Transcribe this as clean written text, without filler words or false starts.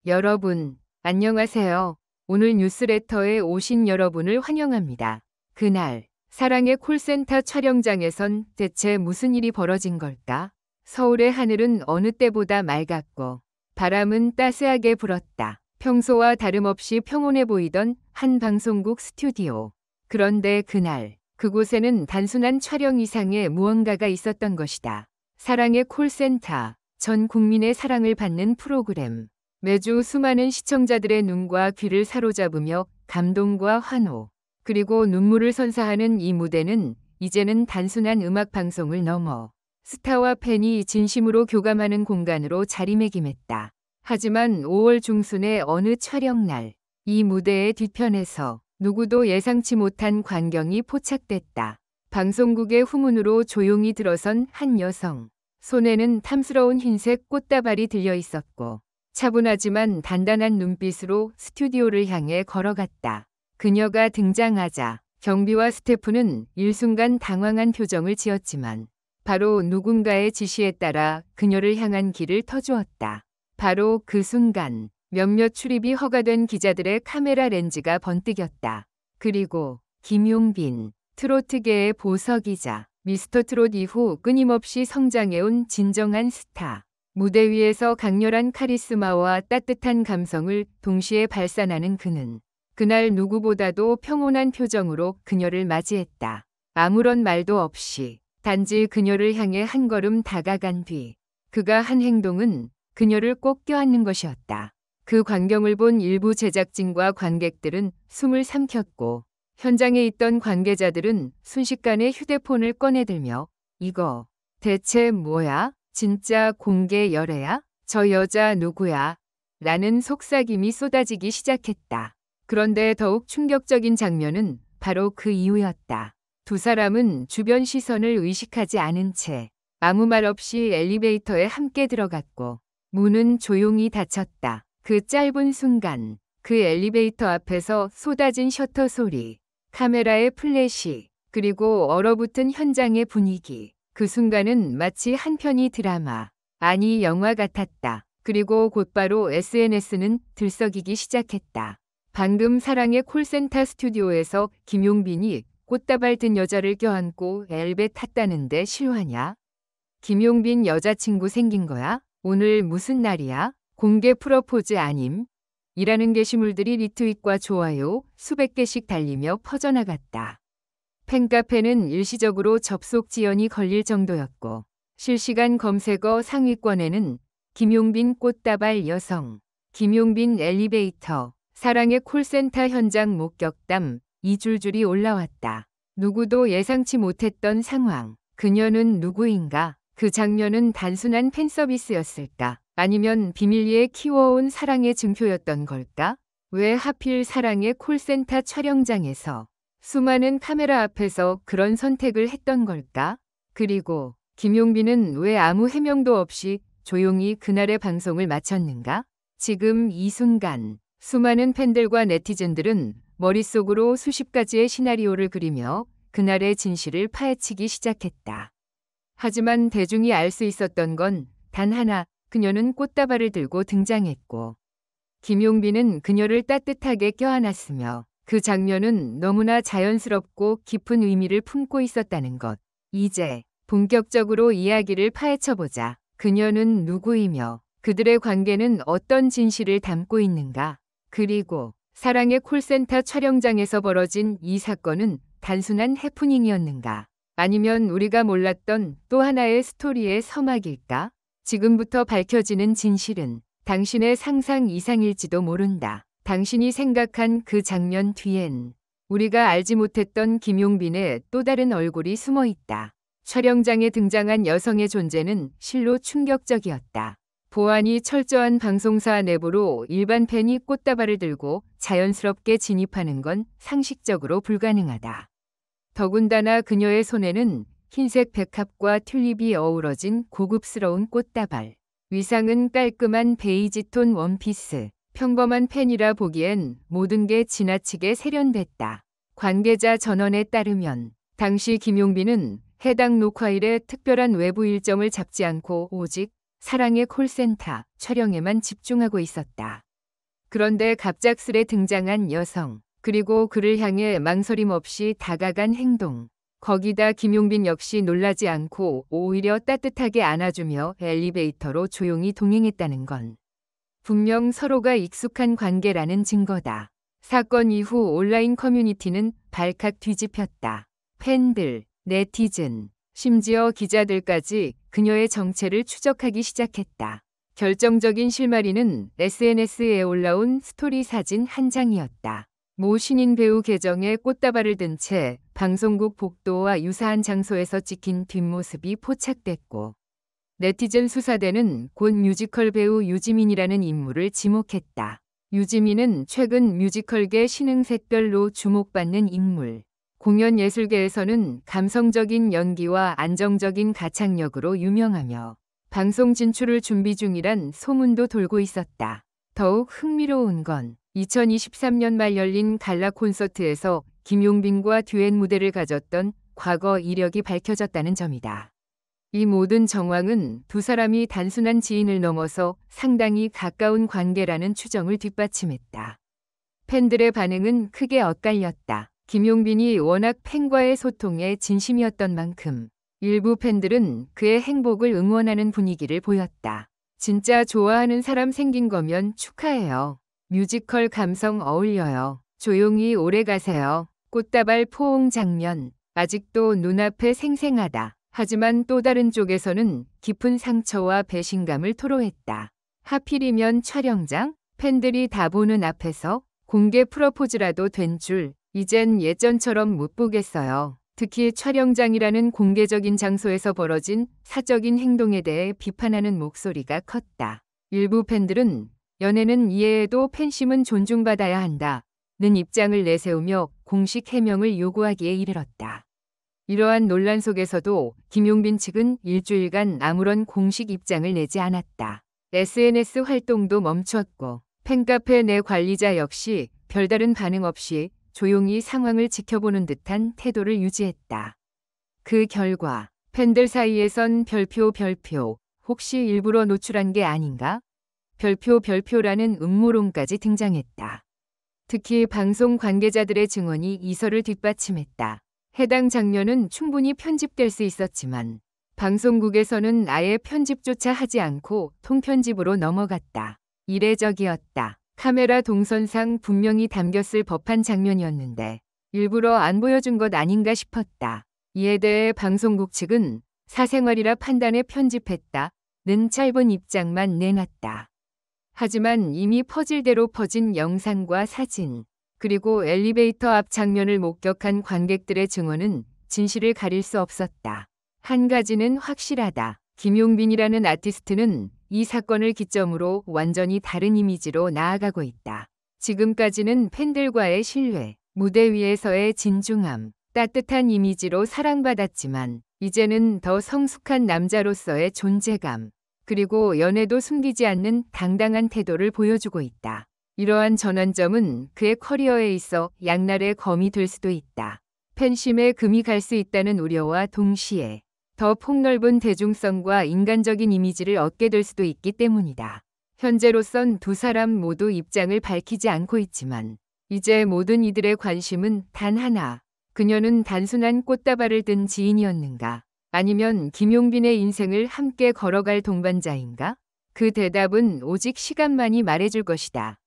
여러분, 안녕하세요. 오늘 뉴스레터에 오신 여러분을 환영합니다. 그날, 사랑의 콜센터 촬영장에선 대체 무슨 일이 벌어진 걸까? 서울의 하늘은 어느 때보다 맑았고, 바람은 따스하게 불었다. 평소와 다름없이 평온해 보이던 한 방송국 스튜디오. 그런데 그날, 그곳에는 단순한 촬영 이상의 무언가가 있었던 것이다. 사랑의 콜센터, 전 국민의 사랑을 받는 프로그램. 매주 수많은 시청자들의 눈과 귀를 사로잡으며 감동과 환호, 그리고 눈물을 선사하는 이 무대는 이제는 단순한 음악 방송을 넘어 스타와 팬이 진심으로 교감하는 공간으로 자리매김했다. 하지만 5월 중순의 어느 촬영날, 이 무대의 뒤편에서 누구도 예상치 못한 광경이 포착됐다. 방송국의 후문으로 조용히 들어선 한 여성. 손에는 탐스러운 흰색 꽃다발이 들려 있었고, 차분하지만 단단한 눈빛으로 스튜디오를 향해 걸어갔다. 그녀가 등장하자 경비와 스태프는 일순간 당황한 표정을 지었지만 바로 누군가의 지시에 따라 그녀를 향한 길을 터주었다. 바로 그 순간 몇몇 출입이 허가된 기자들의 카메라 렌즈가 번뜩였다. 그리고 김용빈, 트로트계의 보석이자 미스터 트롯 이후 끊임없이 성장해온 진정한 스타. 무대 위에서 강렬한 카리스마와 따뜻한 감성을 동시에 발산하는 그는 그날 누구보다도 평온한 표정으로 그녀를 맞이했다. 아무런 말도 없이 단지 그녀를 향해 한 걸음 다가간 뒤 그가 한 행동은 그녀를 꼭 껴안는 것이었다. 그 광경을 본 일부 제작진과 관객들은 숨을 삼켰고 현장에 있던 관계자들은 순식간에 휴대폰을 꺼내들며 이거 대체 뭐야? 진짜 공개 열애야? 저 여자 누구야? 라는 속삭임이 쏟아지기 시작했다. 그런데 더욱 충격적인 장면은 바로 그 이후였다. 두 사람은 주변 시선을 의식하지 않은 채 아무 말 없이 엘리베이터에 함께 들어갔고 문은 조용히 닫혔다. 그 짧은 순간 그 엘리베이터 앞에서 쏟아진 셔터 소리, 카메라의 플래시, 그리고 얼어붙은 현장의 분위기. 그 순간은 마치 한 편의 드라마, 아니 영화 같았다. 그리고 곧바로 SNS는 들썩이기 시작했다. 방금 사랑의 콜센터 스튜디오에서 김용빈이 꽃다발 든 여자를 껴안고 엘베 탔다는데 실화냐? 김용빈 여자친구 생긴 거야? 오늘 무슨 날이야? 공개 프러포즈 아님? 이라는 게시물들이 리트윗과 좋아요 수백 개씩 달리며 퍼져나갔다. 팬카페는 일시적으로 접속 지연이 걸릴 정도였고 실시간 검색어 상위권에는 김용빈 꽃다발 여성, 김용빈 엘리베이터, 사랑의 콜센터 현장 목격담 이 줄줄이 올라왔다. 누구도 예상치 못했던 상황. 그녀는 누구인가? 그 장면은 단순한 팬서비스였을까? 아니면 비밀리에 키워온 사랑의 증표였던 걸까? 왜 하필 사랑의 콜센터 촬영장에서 수많은 카메라 앞에서 그런 선택을 했던 걸까? 그리고 김용빈은 왜 아무 해명도 없이 조용히 그날의 방송을 마쳤는가? 지금 이 순간 수많은 팬들과 네티즌들은 머릿속으로 수십 가지의 시나리오를 그리며 그날의 진실을 파헤치기 시작했다. 하지만 대중이 알 수 있었던 건 단 하나, 그녀는 꽃다발을 들고 등장했고 김용빈은 그녀를 따뜻하게 껴안았으며 그 장면은 너무나 자연스럽고 깊은 의미를 품고 있었다는 것. 이제 본격적으로 이야기를 파헤쳐보자. 그녀는 누구이며 그들의 관계는 어떤 진실을 담고 있는가? 그리고 사랑의 콜센터 촬영장에서 벌어진 이 사건은 단순한 해프닝이었는가? 아니면 우리가 몰랐던 또 하나의 스토리의 서막일까? 지금부터 밝혀지는 진실은 당신의 상상 이상일지도 모른다. 당신이 생각한 그 장면 뒤엔 우리가 알지 못했던 김용빈의 또 다른 얼굴이 숨어 있다. 촬영장에 등장한 여성의 존재는 실로 충격적이었다. 보안이 철저한 방송사 내부로 일반 팬이 꽃다발을 들고 자연스럽게 진입하는 건 상식적으로 불가능하다. 더군다나 그녀의 손에는 흰색 백합과 튤립이 어우러진 고급스러운 꽃다발. 위상은 깔끔한 베이지 톤 원피스. 평범한 팬이라 보기엔 모든 게 지나치게 세련됐다. 관계자 전원에 따르면 당시 김용빈은 해당 녹화일에 특별한 외부 일정을 잡지 않고 오직 사랑의 콜센터 촬영에만 집중하고 있었다. 그런데 갑작스레 등장한 여성, 그리고 그를 향해 망설임 없이 다가간 행동. 거기다 김용빈 역시 놀라지 않고 오히려 따뜻하게 안아주며 엘리베이터로 조용히 동행했다는 건 분명 서로가 익숙한 관계라는 증거다. 사건 이후 온라인 커뮤니티는 발칵 뒤집혔다. 팬들, 네티즌, 심지어 기자들까지 그녀의 정체를 추적하기 시작했다. 결정적인 실마리는 SNS에 올라온 스토리 사진 한 장이었다. 모 신인 배우 계정에 꽃다발을 든 채 방송국 복도와 유사한 장소에서 찍힌 뒷모습이 포착됐고, 네티즌 수사대는 곧 뮤지컬 배우 유지민이라는 인물을 지목했다. 유지민은 최근 뮤지컬계 신흥색별로 주목받는 인물. 공연 예술계에서는 감성적인 연기와 안정적인 가창력으로 유명하며 방송 진출을 준비 중이란 소문도 돌고 있었다. 더욱 흥미로운 건 2023년 말 열린 갈라 콘서트에서 김용빈과 듀엣 무대를 가졌던 과거 이력이 밝혀졌다는 점이다. 이 모든 정황은 두 사람이 단순한 지인을 넘어서 상당히 가까운 관계라는 추정을 뒷받침했다. 팬들의 반응은 크게 엇갈렸다. 김용빈이 워낙 팬과의 소통에 진심이었던 만큼 일부 팬들은 그의 행복을 응원하는 분위기를 보였다. 진짜 좋아하는 사람 생긴 거면 축하해요. 뮤지컬 감성 어울려요. 조용히 오래 가세요. 꽃다발 포옹 장면, 아직도 눈앞에 생생하다. 하지만 또 다른 쪽에서는 깊은 상처와 배신감을 토로했다. 하필이면 촬영장? 팬들이 다 보는 앞에서 공개 프러포즈라도 된 줄 이젠 예전처럼 못 보겠어요. 특히 촬영장이라는 공개적인 장소에서 벌어진 사적인 행동에 대해 비판하는 목소리가 컸다. 일부 팬들은 연애는 이해해도 팬심은 존중받아야 한다는 입장을 내세우며 공식 해명을 요구하기에 이르렀다. 이러한 논란 속에서도 김용빈 측은 일주일간 아무런 공식 입장을 내지 않았다. SNS 활동도 멈췄고 팬카페 내 관리자 역시 별다른 반응 없이 조용히 상황을 지켜보는 듯한 태도를 유지했다. 그 결과 팬들 사이에선 별표 혹시 일부러 노출한 게 아닌가? 별표라는 음모론까지 등장했다. 특히 방송 관계자들의 증언이 이설을 뒷받침했다. 해당 장면은 충분히 편집될 수 있었지만 방송국에서는 아예 편집조차 하지 않고 통편집으로 넘어갔다. 이례적이었다. 카메라 동선상 분명히 담겼을 법한 장면이었는데 일부러 안 보여준 것 아닌가 싶었다. 이에 대해 방송국 측은 사생활이라 판단해 편집했다는 짧은 입장만 내놨다. 하지만 이미 퍼즐대로 퍼진 영상과 사진, 그리고 엘리베이터 앞 장면을 목격한 관객들의 증언은 진실을 가릴 수 없었다. 한 가지는 확실하다. 김용빈이라는 아티스트는 이 사건을 기점으로 완전히 다른 이미지로 나아가고 있다. 지금까지는 팬들과의 신뢰, 무대 위에서의 진중함, 따뜻한 이미지로 사랑받았지만 이제는 더 성숙한 남자로서의 존재감, 그리고 연애도 숨기지 않는 당당한 태도를 보여주고 있다. 이러한 전환점은 그의 커리어에 있어 양날의 검이 될 수도 있다. 팬심에 금이 갈 수 있다는 우려와 동시에 더 폭넓은 대중성과 인간적인 이미지를 얻게 될 수도 있기 때문이다. 현재로선 두 사람 모두 입장을 밝히지 않고 있지만 이제 모든 이들의 관심은 단 하나. 그녀는 단순한 꽃다발을 든 지인이었는가? 아니면 김용빈의 인생을 함께 걸어갈 동반자인가? 그 대답은 오직 시간만이 말해줄 것이다.